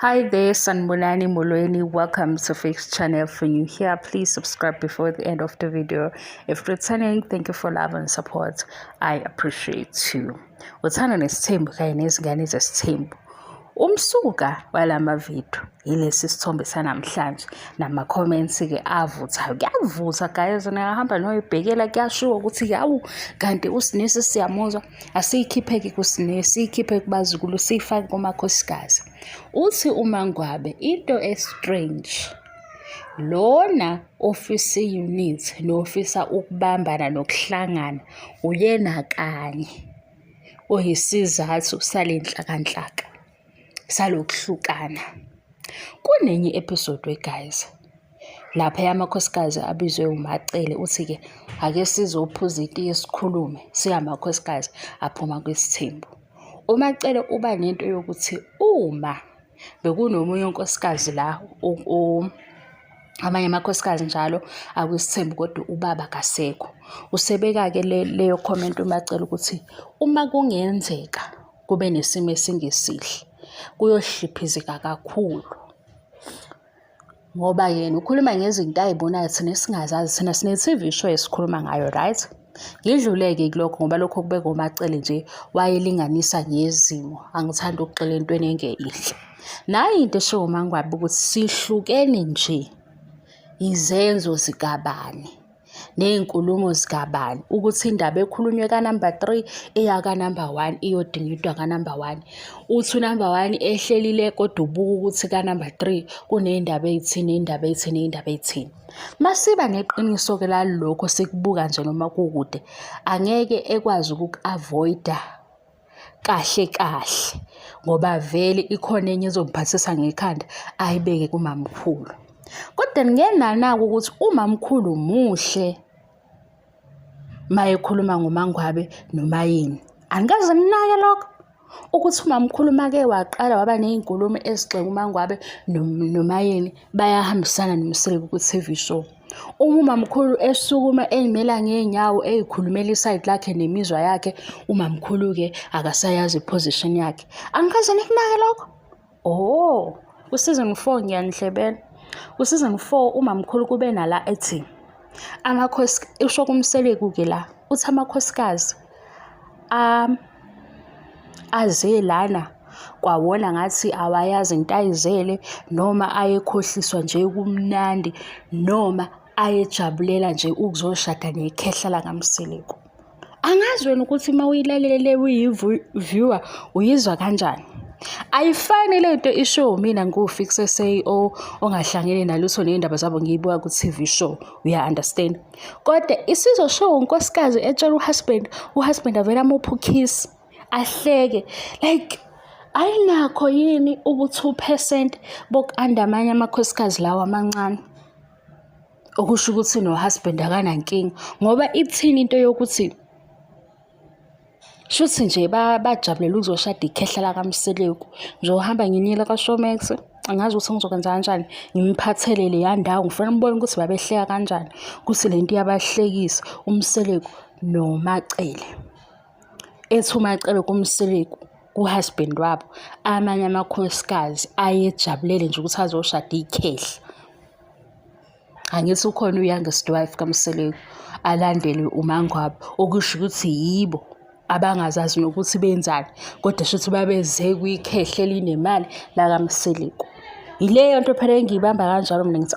Hi there, Sanbonani Molweni. Welcome to Faith's channel. For you here, please subscribe before the end of the video. If returning, thank you for love and support. I appreciate you. Uthando nesithembu kanye nezingane zesithembu. Umsuka walama video yilesi sithombe sanamhlanje nama-comments ke avuthayo. Kuyavutha guys, ngihamba noyibhekela kuyashiwo ukuthi yawu kanti uSinesi siyamuzwa, asiyikhiphe kuSinesi, siyikhiphe kubazukulu, siyifake kumakhosikazi. Uthi uMangwabe into estrange. Lona ofisa unit nofisa ukubambana nokuhlangana uyena kanye oyisizathu salenhlakanhlaka salokuhlukana. Kunenye episode guys lapha amakhosikazi abizwe uMacele uthi ke ake sizophuza itiye sikhulume siyamakhosikazi aphuma kwisithembu. uMacele uba nento yokuthi uma bekunomunye unkosikazi la amanye amakhosikazi njalo akwisithembu kodwa ubaba kasekho, usebeka ke leyo comment uMacele ukuthi uma kungenzeka kube nesimo esingesihle kuyohliphizeka kakhulu ngoba yena ukhuluma ngezinto ayibonayo thina singazazi, thina sine-TV show esikhuluma ngayo, right? Ngidluleke kulokho ngoba lokho kubeka uMacele nje wayelinganisa ngezimo. Angithanda ukuxela entweni engeihle. Nayo into esho uMangwabe ukuthi sihlukene nje izenzo zikabani ney'nkulumo zikabani, ukuthi indaba ekhulunywe ka-number 3 eya ka-number 1 iyodingidwa ka-number 1. Uthi u-number 1 ehlelile kodwa ubuka ukuthi ka-number 3 kuney'ndaba ey'thini. Masiba neqiniso-ke lalokho sikubuka nje noma kukude, angeke ekwazi ukuku-avoida kahle ngoba vele ikhona enye ezomphathisa ngekhanda ayibeke kumamkhulu. Kodwa ngingenanako ukuthi umamkhulu muhle mayekhuluma ngoMangwabe noma yini. Angikaze nginake lokho ukuthi umamkhulu make waqala waba ney'nkulumo ezigxeka uMangwabe noma yini bayahambisana noMseleku ku-TV show. Uma umamkhulu esukuma ey'mela ngey'nyawo ey'khulumela isayidi lakhe nemizwa yakhe, umamkhulu-ke akasayazi iposition yakhe. Angikaze nikunake lokho. Ku-season 4 ngiyanihlebela. Ku-season 4 umamkhulu kube nala ethi usho kuMseleku-ke la uthi amakhosikazi aze lana kwawona ngathi awayazi into ayizele noma ayekhohliswa nje kumnandi noma ayejabulela nje ukuzoshada nekhehla lakaMseleku. Angazi wena ukuthi uma uyilalele uyi-viewer uyizwa kanjani? Ayifani le nto ishow mina ngiwuFix SA ongahlangene nalutho ney'ndaba zabo ngiyibuka ku-TV show, uya-understand? Kodwa isizoshow unkosikazi etshela uhusband avele amuphe ukiss ahleke like ayinakho yini ubu-2% boku-andamanya amakhosikazi lawa amancane, okusho ukuthi no-husband akanankinga ngoba ithini into yokuthi shuthi nje bajabulela ukuzoshada ikhehla lakaMseleku. Ngizohamba nginyile ka-Showmax, angazi ukuthi ngizokwenza kanjani, ngimphathele leya ndawo, ngifuna ngibone ukuthi babehleka kanjani ukuthi lento iyabahlekisa uMseleku noMacele. Ethi uMacele kuMseleku ku-husband wabo amanye amakhosikazi ayejabulele nje ukuthi azoshada ikhehla. Angithi ukhona u-youngest wife kaMseleku alandele uMangwabe, okusho ukuthi yibo abangazazi nokuthi benzani kodwa shuthi babeze kwikhehla elinemali lakaMseleku. Yileyo nto phela engiyibamba kanjalo mina ngithi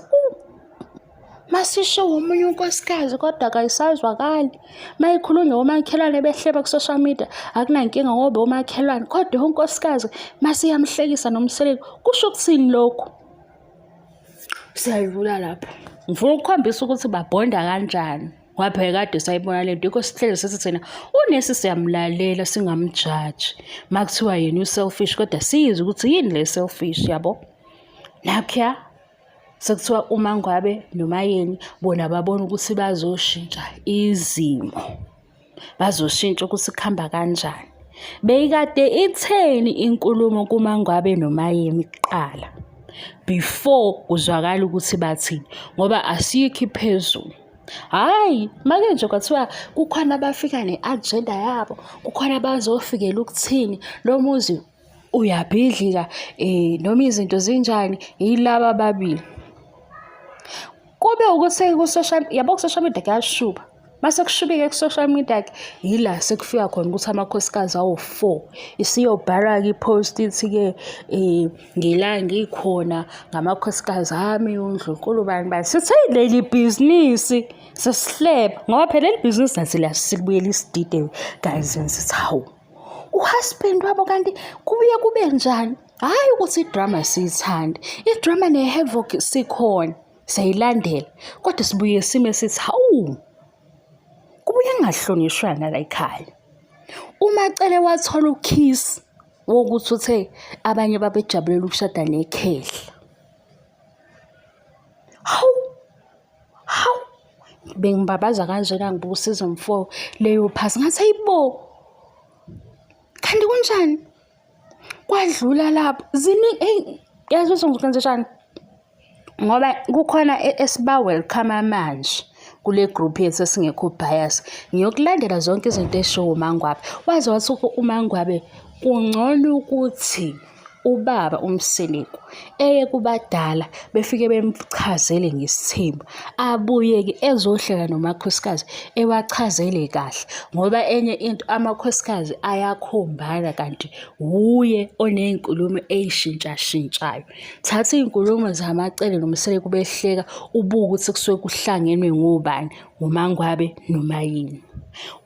masisho omunye unkosikazi kodwa akayisazwakali mayikhulunywa omakhelwane behleba ku-social media akunankinga ngoba omakhelwane, kodwa unkosikazi masiyamhlekisa noMseleku. Kusho ukuthini lokhu? Siyayivula lapho. Ngifuna ukukhombisa ukuthi babhonda kanjani ngoba phela kade sayibona lento, yikho sihlele sithi thina uNesi siyamlalela singamjaji makuthiwa yena u-selfish, kodwa siyizi ukuthi yini le selfish yabo. Nakho sekuthiwa uMangwabe noma yini bona babona ukuthi bazoshintsha izimo, bazoshintsha ukuthi kuhamba kanjani. Beyikade itheni inkulumo kuMangwabe noma yini kuqala before kuzwakala ukuthi bathini, ngoba asiyikho iphezulu. Hayi, make nje kwathiwa kukhona abafika ne-agenda yabo, kukhona abazofikela ukuthini, lo muzi uyabhidlika noma izinto zinjani yilaba ababili. Kube ukuthi ku-social yabo ku-social media kuyashuba. Mase kushubike ku-social media yila sekufika khona ukuthi amakhosikazi awu-4 isiyobhala-ke i-post ithi-ke ngila ngikhona ngamakhosikazi ami uNdlunkulu bani sithi leli bhizinisi sesihleba ngoba phela leli bhizinisi nathi silibuyela isidide guys sithi hawu uhusband wabo kanti kubuye kube njani. Hhayi ukuthi idrama siyithande, idrama ne-havoc sikhona siyayilandela kodwa sibuye sime sithi hawu kubuye kungahlonishwana la ekhaya. uMacele wathola ukiss wokuthi uthe abanye babejabulela ukushada nekhehla. Hawu bengibabaza kanjena ngibuka season 4 leyo phasi ngathi hayibo kanti kunjani kwadlula lapho ziningi yazi ukuthi ngizokwenzenjani ngoba kukhona esiba welcome manje kule group yethu esingekho bias ngiyokulandela zonke izinto eshow uMangwabe. Wazi wathi uMangwabe kungcono ukuthi ubaba uMseleko eye kubadala befike bemchazele ngesithembu abuye-ke ezohlala nomakhosikazi ewachazele kahle ngoba enye into amakhosikazi ayakhombana kanti wuye oney'nkulumo ey'shintshashintshayo. Thatha iy'nkulumo zaMacele noMseleko behleka ubuke ukuthi kusuke kuhlangenwe ngobani uMangwabe noMayini.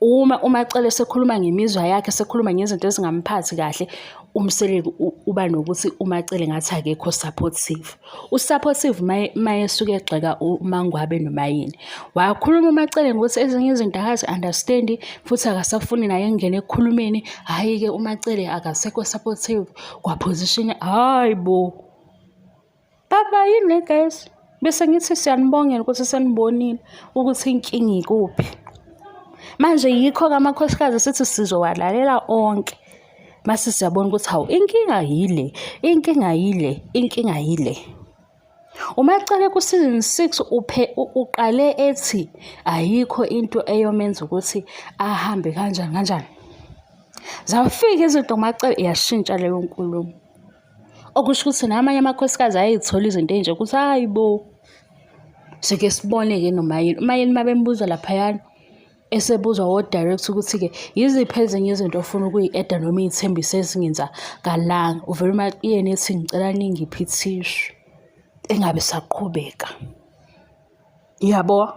Uma uMacele sekhuluma ngemizwa yakhe sekhuluma ngezinto ezingamphathi kahle uMseleko uba nokuthi uMacele ngathi akekho supportive. Usupportive maye suke egxeka uMangwabe noMayini. Wakhuluma uMacele ngokuthi ezinye izinto akazi-understand futhi akasafuni naye engene ekukhulumeni. Hhayi-ke uMacele akasekho supportive kwaposition hayi bo. Baba yini guys bese ngithi siyanibongela ukuthi senibonile ukuthi inkinga ikuphi. Manje yikho-ke amakhosikazi sithi sizowalalela onke mase siyabona ukuthi hawu inkinga yile. uMacele ku-season 6 uqale ethi ayikho into eyomenza ukuthi ahambe kanjani. Zawufika izinto uMacele yashintsha leyo nkulumo. Okusho ukuthi namanye amakhosikazi ayayithola izinto ey'nje ukuthi hayi bo. Sike sibone-ke noMayini. uMayini mabembuza laphayana esebuzwa wo-direct ukuthi-ke yiziphi ezinye izinto ofuna ukuyi-eda noma iy'thembiso ezingenzakalanga. Uvele yena ethi ngicela ningiphe ithishu engabe saqhubeka. Yabo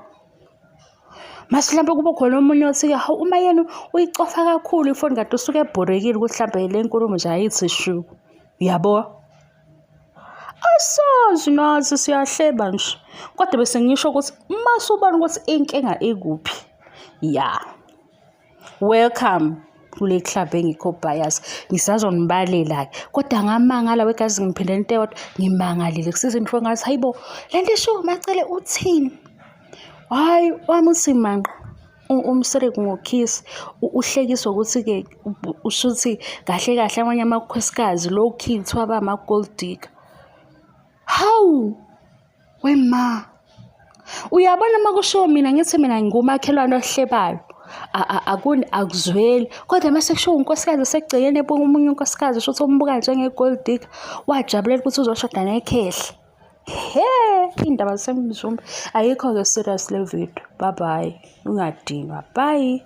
mase mhlawumbe kube khona omunye othi-ke hawu uMayini uyicofa kakhulu ifoni kade usuke ebhorekile ukuthi mhlawumbe le nkulumo nje ayithi shu. Yabo asazi nathi siyahleba nje kodwa bese ngisho ukuthi mase ubona ukuthi inkinga ikuphi. Welcome kule club engikho bias. Ngisazonibalela-ke kodwa ngamangala wegazi ngiphinde inteyodwa ngimangalile ku-season 4 ngathi hayibo lento esho uMacele uthini. Hhayi wami uthi manqa uMseleko ngokiss uhlekiswa ukuthi-ke ushuthi kahle amanye amakhosikazi low key kuthiwa bama-gold digger. Hawu wema uyabona makushiwo mina ngithi mina ngumakhelwane ohlebayo akuzweli kodwa mase kushiwo unkosikazi sekugcekeni ebuka omunye unkosikazi shuthi umbuka njenge-gold digger wajabulela ukuthi uzoshoda nekhehla. Iy'ndaba zisemzumbe ayikho-ke serious le video. Bye ungadinwa bye.